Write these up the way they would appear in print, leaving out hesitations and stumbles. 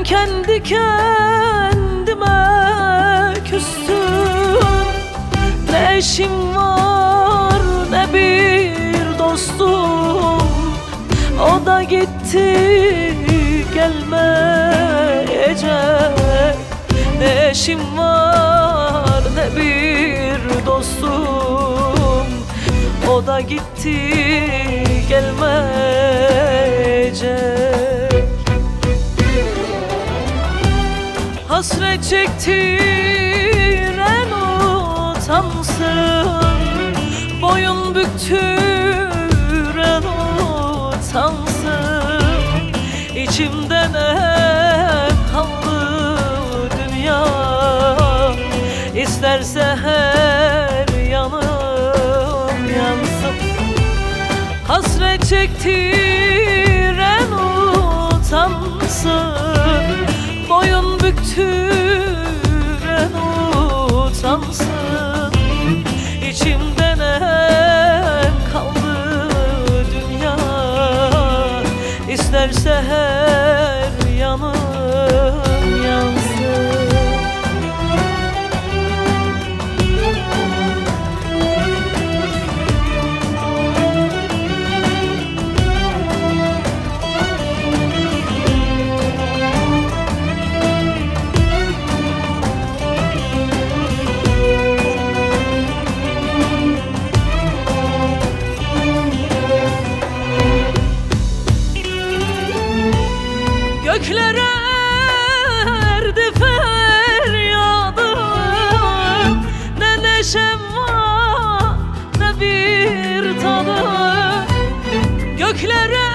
kendi kendime küstüm. Ne eşim var ne bir dostum, o da gitti gelmeyecek. Ne eşim var ne bir dostum, o da gitti gelmeyecek. Hasret çektiren utansın, boyun büktüren utansın. İçimde ne kaldı dünya, İsterse her yanım yansın. Hasret çektiren utansın, boyun büktüren utansın. İçimde ne kaldı dünya, İsterse her yanım yansın. Göklere erdi feryadım, ne neşem var ne bir tadım. Göklere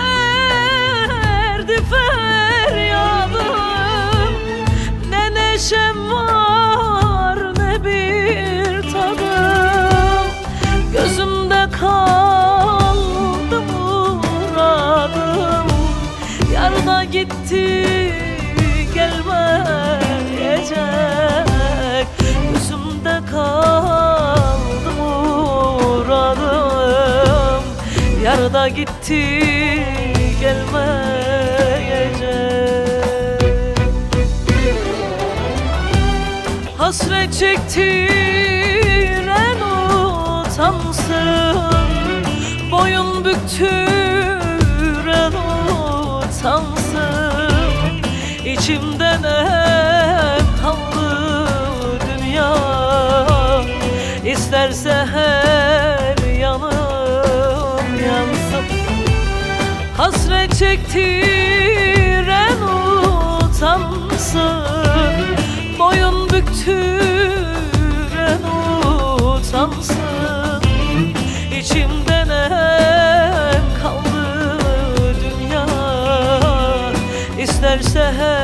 erdi feryadım, ne neşem var ne bir tadım. Gözümde kaldı muradım, yarına gitti gelmeyecek. Gözümde kaldı muradım, yarına gitti gelmeyecek. Hasret çektiren utansın, boyun büktüren utansın. İçimde ne kaldı dünya, İsterse her yanım yansın. Hasret çektiren utansın, boyun büktüren utansın. İçimde ne kaldı dünya, İsterse her